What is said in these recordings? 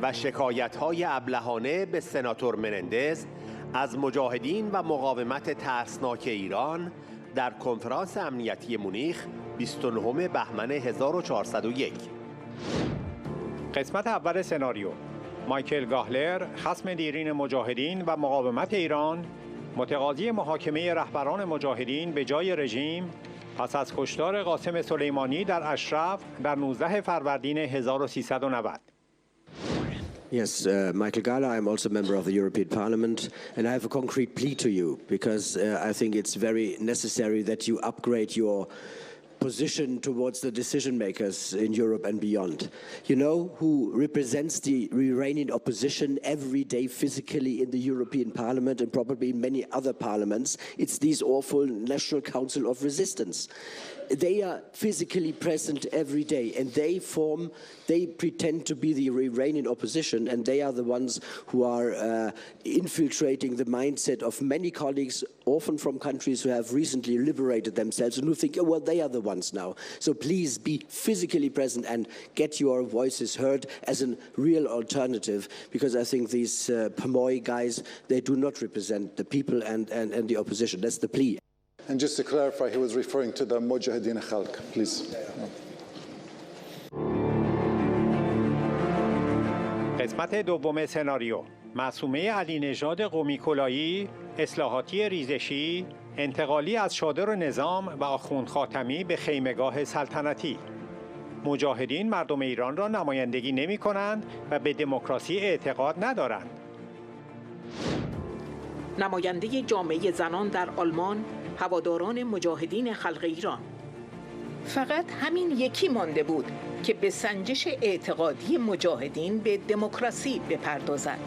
و شکایت‌های ابلهانه به سناتور منندز از مجاهدین و مقاومت ترسناک ایران در کنفرانس امنیتی مونیخ 29 بهمن 1401. قسمت اول سناریو: مایکل گاهلر، خصم دیرین مجاهدین و مقاومت ایران، متقاضی محاکمه رهبران مجاهدین به جای رژیم پس از کشتار قاسم سلیمانی در اشرف در 19 فروردین 1390. Yes, Michael Gala, I'm also a member of the European Parliament, and I have a concrete plea to you, because I think it's very necessary that you upgrade your position towards the decision makers in Europe and beyond. You know who represents the Iranian opposition every day physically in the European Parliament and probably in many other parliaments? It's these awful National Council of Resistance. They are physically present every day, and they pretend to be the Iranian opposition, and they are the ones who are infiltrating the mindset of many colleagues, often from countries who have recently liberated themselves and who think, oh, well, they are the ones now. So please be physically present and get your voices heard as a real alternative, because I think these Pamoy guys, they do not represent the people and the opposition. That's the plea. And just to clarify, he was referring to the Mujahideen Khalq, please. قسمت دوم سناریو: معصومه علی نژاد قمیکلاهی، اصلاحاتی ریزشی، انتقالی از شادر و نظام و آخوند خاتمی به خیمه‌گاه سلطنتی. مجاهدین مردم ایران را نمایندگی نمی کنند و به دموکراسی اعتقاد ندارند. نماینده جامعه زنان در آلمان، هواداران مجاهدین خلق ایران. فقط همین یکی مانده بود که به سنجش اعتقادی مجاهدین به دموکراسی بپردازد.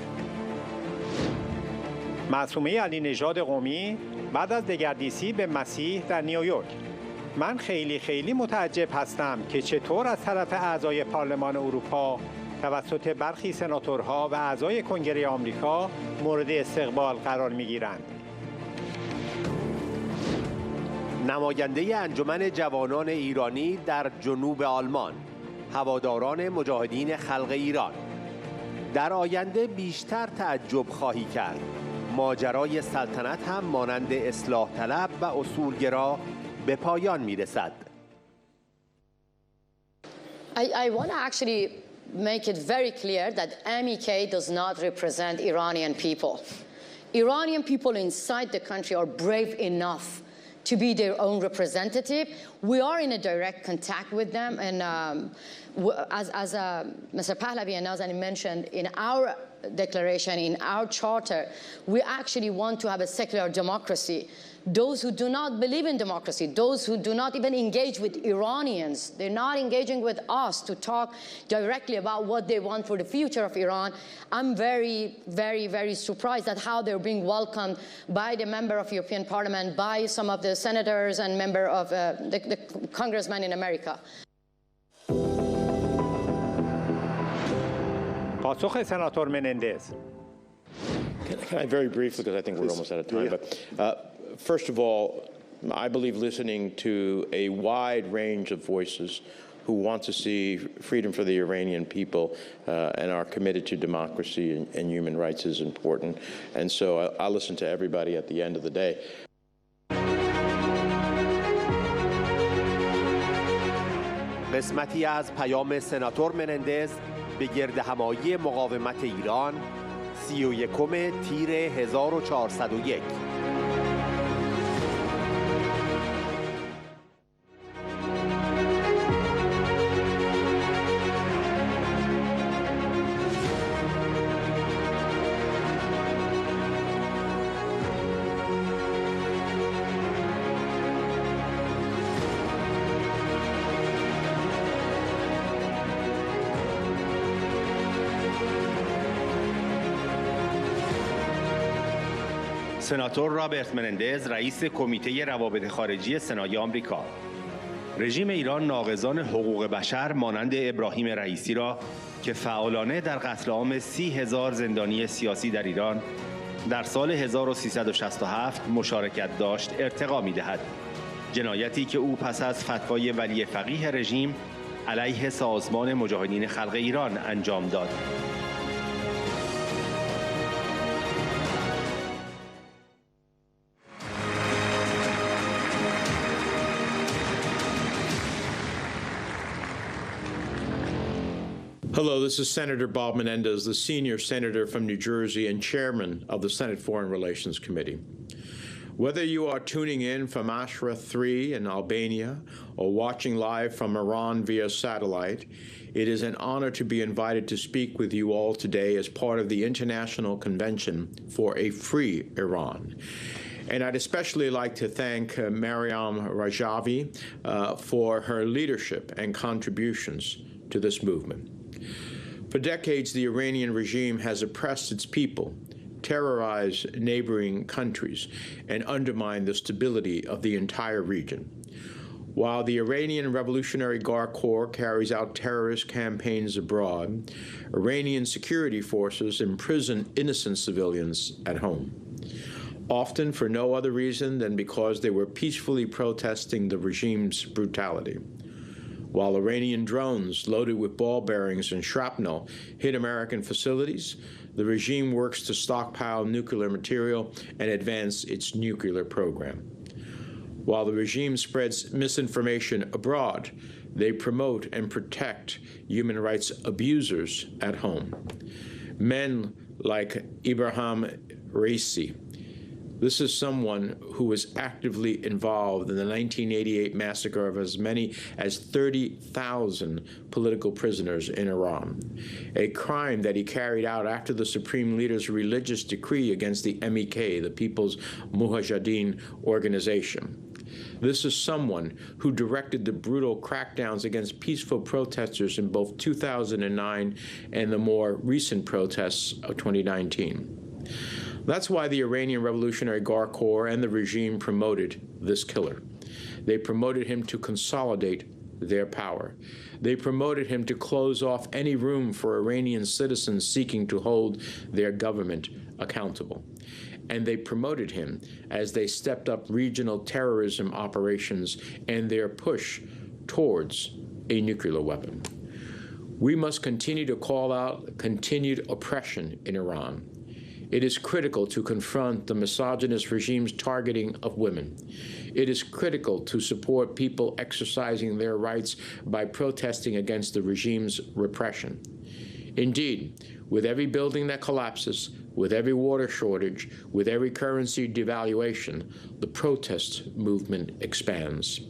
معصومه علی نژاد قمی بعد از دگردیسی به مسیح در نیویورک: من خیلی متعجب هستم که چطور از طرف اعضای پارلمان اروپا توسط برخی سناتورها و اعضای کنگره آمریکا مورد استقبال قرار می‌گیرند. نماینده انجمن جوانان ایرانی در جنوب آلمان، هواداران مجاهدین خلق ایران: در آینده بیشتر تعجب خواهی کرد. ماجرای سلطنت هم مانند اصلاح طلب و اصولگرا به پایان میرسد. I want to actually make it very clear that MEK does not represent Iranian people. Iranian people inside the country are brave enough to be their own representative. We are in a direct contact with them, and as Mr. Pahlavi and Nazanin mentioned, in our declaration, in our charter, we actually want to have a secular democracy. Those who do not believe in democracy, those who do not even engage with Iranians, they're not engaging with us to talk directly about what they want for the future of Iran. I'm very surprised at how they're being welcomed by the member of European Parliament, by some of the senators and member of the congressmen in America. پاسخ سناتور منندز. Can I very briefly, because I think we're almost out of time, but first of all, I believe listening to a wide range of voices who want to see freedom for the Iranian people and are committed to democracy and human rights is important. And so I'll listen to everybody at the end of the day. قسمتی از پیام سناتور منندز به گردهمایی مقاومت ایران 31 تیر 1401. سناتور رابرت منندز، رئیس کمیته روابط خارجی سنای آمریکا: رژیم ایران ناقضان حقوق بشر مانند ابراهیم رئیسی را که فعالانه در قتل عام 30,000 زندانی سیاسی در ایران در سال 1367 مشارکت داشت ارتقا می‌دهد. جنایتی که او پس از فتوای ولی فقیه رژیم علیه سازمان مجاهدین خلق ایران انجام داد. Hello, this is Senator Bob Menendez, the senior senator from New Jersey and chairman of the Senate Foreign Relations Committee. Whether you are tuning in from Ashra 3 in Albania or watching live from Iran via satellite, it is an honor to be invited to speak with you all today as part of the International Convention for a Free Iran. And I'd especially like to thank Maryam Rajavi for her leadership and contributions to this movement. For decades, the Iranian regime has oppressed its people, terrorized neighboring countries, and undermined the stability of the entire region. While the Iranian Revolutionary Guard Corps carries out terrorist campaigns abroad, Iranian security forces imprison innocent civilians at home, often for no other reason than because they were peacefully protesting the regime's brutality. While Iranian drones loaded with ball bearings and shrapnel hit American facilities, the regime works to stockpile nuclear material and advance its nuclear program. While the regime spreads misinformation abroad, they promote and protect human rights abusers at home. Men like Ibrahim Raisi. This is someone who was actively involved in the 1988 massacre of as many as 30,000 political prisoners in Iran, a crime that he carried out after the Supreme Leader's religious decree against the MEK, the People's Mujahideen organization. This is someone who directed the brutal crackdowns against peaceful protesters in both 2009 and the more recent protests of 2019. That's why the Iranian Revolutionary Guard Corps and the regime promoted this killer. They promoted him to consolidate their power. They promoted him to close off any room for Iranian citizens seeking to hold their government accountable. And they promoted him as they stepped up regional terrorism operations and their push towards a nuclear weapon. We must continue to call out continued oppression in Iran. It is critical to confront the misogynist regime's targeting of women. It is critical to support people exercising their rights by protesting against the regime's repression. Indeed, with every building that collapses, with every water shortage, with every currency devaluation, the protest movement expands.